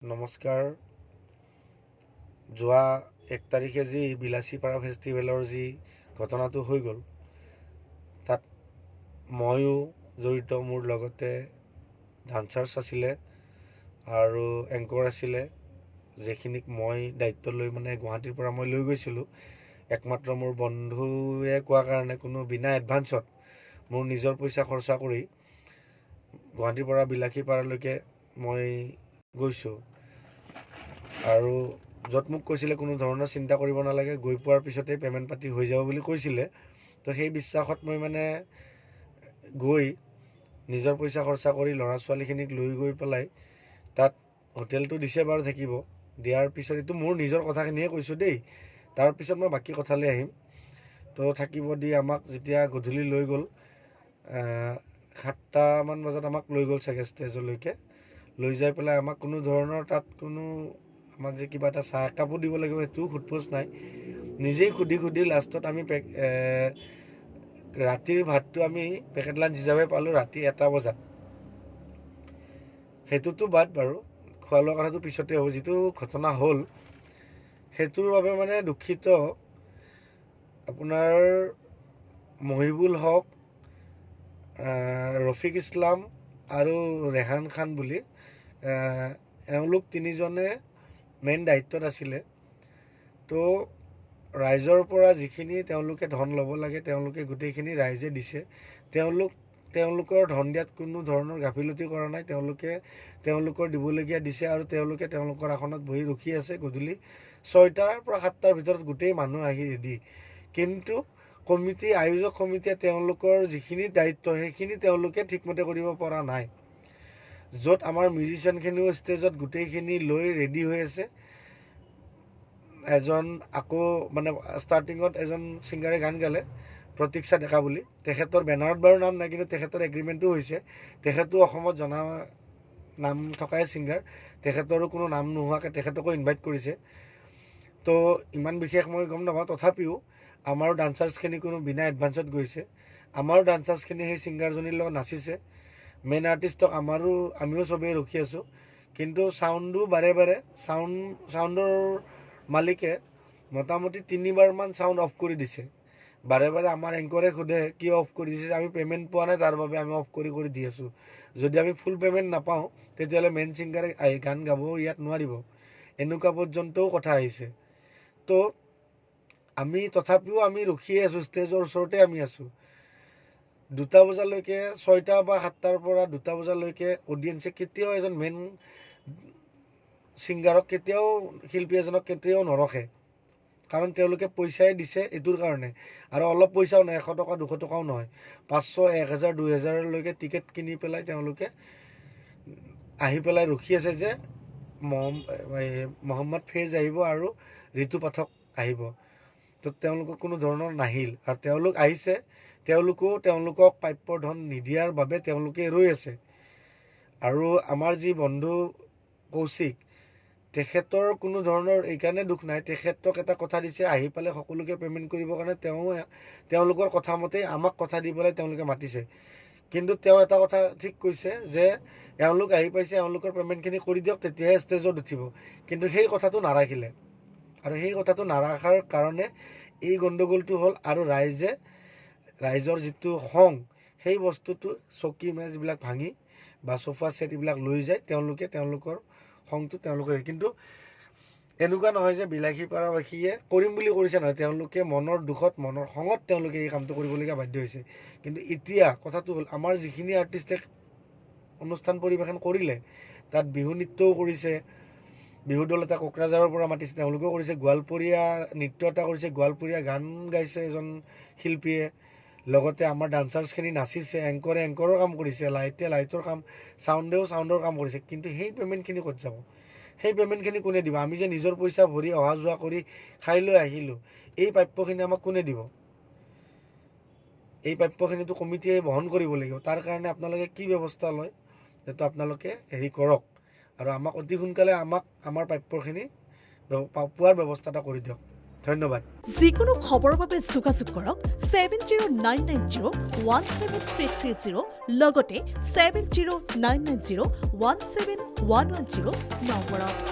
নমস্কাৰ। যোৱা 1 তাৰিখে যি বিলাসীপাৰা ফেষ্টিভেলৰ যি ঘটনাটো হৈ গ'ল, তাত ময়ো জড়িত। মোৰ লগতে ডান্সাৰ্ছ আছিলে আৰু এংকৰ আছিলে, যিখিনিক মই দায়িত্ব লৈ গুৱাহাটীৰ পৰা মই লৈ গৈছিলোঁ। একমাত্ৰ মোৰ বন্ধুৱে কোৱা কাৰণে কোনো বিনা এডভান্সত মোৰ নিজৰ পইচা খৰচা কৰি গুৱাহাটীৰ পৰা বিলাসীপাৰালৈকে মই গৈছোঁ। আৰু য'ত মোক কৈছিলে কোনো ধৰণৰ চিন্তা কৰিব নালাগে, গৈ পোৱাৰ পিছতেই পে'মেণ্ট পাতি হৈ যাব বুলি কৈছিলে। তো সেই বিশ্বাসত মই গৈ নিজৰ পইচা খৰচা কৰি ল'ৰা ছোৱালীখিনিক লৈ গৈ পেলাই তাত হোটেলটো দিছে বাৰু থাকিব। দিয়াৰ পিছত এইটো মোৰ নিজৰ কথাখিনিহে কৈছোঁ দেই, তাৰপিছত মই বাকী কথালৈ আহিম। তো থাকিব দি আমাক যেতিয়া গধূলি লৈ গ'ল, 7টামান বজাত আমাক লৈ গ'ল চাগে ষ্টেজলৈকে। লৈ যাই পেলাই আমাক কোনো ধৰণৰ তাত আমাক যে কিবা এটা চাহ একাপো দিব লাগিব সেইটোও সোধপোছ নাই। নিজেই সুধি লাষ্টত আমি ৰাতিৰ ভাতটো আমি পেকেট লাঞ্চ হিচাপে পালোঁ ৰাতি 1টা বজাত। সেইটোতো বাদ বাৰু, খোৱা লোৱা কথাটো পিছতে হ'ব। যিটো ঘটনা হ'ল সেইটোৰ বাবে দুখিত। আপোনাৰ মহিবুল হক, ৰফিক ইছলাম আৰু ৰেহান খান বুলি এওঁলোক তিনিজনে মেইন দায়িত্বত আছিলে। তো ৰাইজৰ পৰা যিখিনি তেওঁলোকে ধন ল'ব লাগে তেওঁলোকে গোটেইখিনি ৰাইজে দিছে। তেওঁলোকৰ ধন দিয়াত কোনো ধৰণৰ গাফিলতি কৰা নাই। তেওঁলোকৰ দিবলগীয়া দিছে আৰু তেওঁলোকে তেওঁলোকৰ আসনত বহি ৰখি আছে। গধূলি 6টাৰ পৰা 7টাৰ ভিতৰত গোটেই মানুহ আহি ৰেডি। কিন্তু আয়োজক কমিটিয়ে তেওঁলোকৰ যিখিনি দায়িত্ব সেইখিনি তেওঁলোকে ঠিকমতে কৰিব পৰা নাই। য'ত আমাৰ মিউজিচিয়ানখিনিও ষ্টেজত গোটেইখিনি লৈ ৰেডি হৈ আছে। আকৌ ষ্টাৰ্টিঙত এজন ছিংগাৰে গান গালে, প্ৰতীক্ষা ডেকা বুলি। তেখেতৰ বেনাৰত বাৰু নাম নাই, কিন্তু তেখেতৰ এগ্ৰিমেণ্টো হৈছে। তেখেতো অসমত জনা নাম থকাই ছিংগাৰ। তেখেতৰো কোনো নাম নোহোৱাকৈ তেখেতকো ইনভাইট কৰিছে। তো ইমান বিশেষ মই গম নাপাওঁ, তথাপিও আমাৰো ডান্সাৰ্ছখিনি কোনো বিনা এডভান্সত গৈছে। আমাৰো ডান্সাৰ্ছখিনি সেই ছিংগাৰজনীৰ লগত নাচিছে। মেইন আৰ্টিষ্টক আমিও চবেই ৰখি আছোঁ। কিন্তু চাউণ্ডো বাৰে চাউণ্ডৰ মালিকে মোটামুটি 3বাৰমান চাউণ্ড অফ কৰি দিছে। বাৰে আমাৰ এংকৰে সোধে কিয় অফ কৰি দিছে। আমি পে'মেণ্ট পোৱা নাই, তাৰ বাবে আমি অফ কৰি দি আছোঁ। যদি আমি ফুল পে'মেণ্ট নাপাওঁ তেতিয়াহ'লে মেইন ছিংগাৰে গান গাব ইয়াত নোৱাৰিব। এনেকুৱা পৰ্যন্তও কথা আহিছে। তো তথাপিও আমি ৰখিয়ে আছোঁ, ষ্টেজৰ ওচৰতে আমি আছোঁ 2টা বজালৈকে। 6টা বা 7টাৰ পৰা 2টা বজালৈকে অডিয়েঞ্চে কেতিয়াও এজন মেইন ছিংগাৰক শিল্পী এজনক কেতিয়াও নৰখে। কাৰণ তেওঁলোকে পইচাই দিছে এইটোৰ কাৰণে। আৰু অলপ পইচাও নহয়, 100 টকা 200 টকাও নহয়, 500, 1000, 2000লৈকে টিকেট কিনি পেলাই তেওঁলোকে আহি পেলাই ৰখি আছে যে মহম্মদ ফেজ আহিব আৰু ঋতু পাঠক আহিব। তো তেওঁলোকক কোনো ধৰণৰ নাহিল। আৰু তেওঁলোক আহিছে, তেওঁলোকক প্ৰাপ্যৰ ধন নিদিয়াৰ বাবে তেওঁলোকে ৰৈ আছে। আৰু আমাৰ যি বন্ধু কৌশিক, তেখেতৰ কোনো ধৰণৰ এইকাৰণে দুখ নাই। তেখেতক এটা কথা দিছে, আহি পেলাই সকলোকে পে'মেণ্ট কৰিবৰ কাৰণে। তেওঁলোকৰ কথা মতেই আমাক কথা দি পেলাই তেওঁলোকে মাতিছে। কিন্তু তেওঁ এটা কথা ঠিক কৈছে যে এওঁলোক আহি পাইছে, এওঁলোকৰ পে'মেণ্টখিনি কৰি দিয়ক, তেতিয়াহে ষ্টেজত উঠিব। কিন্তু সেই কথাটো নাৰাখিলে। আৰু সেই কথাটো নাৰাখাৰ কাৰণে এই গণ্ডগোলটো হ'ল। আৰু ৰাইজৰ যিটো খং, সেই বস্তুটো চকী মেজবিলাক ভাঙি বা চোফা ছেট এইবিলাক লৈ যায়। তেওঁলোকৰ খংটো কিন্তু এনেকুৱা নহয় যে বিলাসীপাৰাবাসীয়ে কৰিম বুলি কৰিছে, নহয়। তেওঁলোকে মনৰ দুখত, মনৰ খঙত তেওঁলোকে এই কামটো কৰিবলগীয়া বাধ্য হৈছে। কিন্তু এতিয়া কথাটো হ'ল, আমাৰ যিখিনি আৰ্টিষ্টে অনুষ্ঠান পৰিৱেশন কৰিলে, তাত বিহু নৃত্যও কৰিছে, বিহু দল এটা কোকৰাঝাৰৰ পৰা মাতিছে, তেওঁলোকেও কৰিছে। গোৱালপৰীয়া নৃত্য এটা কৰিছে, গোৱালপৰীয়া গান গাইছে এজন শিল্পীয়ে। লগতে আমাৰ ডান্সাৰ্ছখিনি নাচিছে, এংকৰৰ কাম কৰিছে, লাইটৰ কাম, চাউণ্ডৰ কাম কৰিছে। কিন্তু সেই পে'মেণ্টখিনি ক'ত যাব? সেই পে'মেণ্টখিনি কোনে দিব? আমি যে নিজৰ পইচা ভৰি অহা যোৱা কৰি খাই লৈ আহিলোঁ, এই প্ৰাপ্যখিনি আমাক কোনে দিব? এই প্ৰাপ্যখিনিতো কমিটিয়ে বহন কৰিব লাগিব। তাৰ কাৰণে আপোনালোকে কি ব্যৱস্থা লয় সেইটো আপোনালোকে কৰক। আৰু আমাক অতি সোনকালে আমাৰ প্ৰাপ্যখিনি পোৱাৰ ব্যৱস্থা এটা কৰি দিয়ক। ধন্যবাদ। যিকোনো খবৰৰ বাবে যোগাযোগ কৰক 7099017330 লগতে 7099017110 নম্বৰত।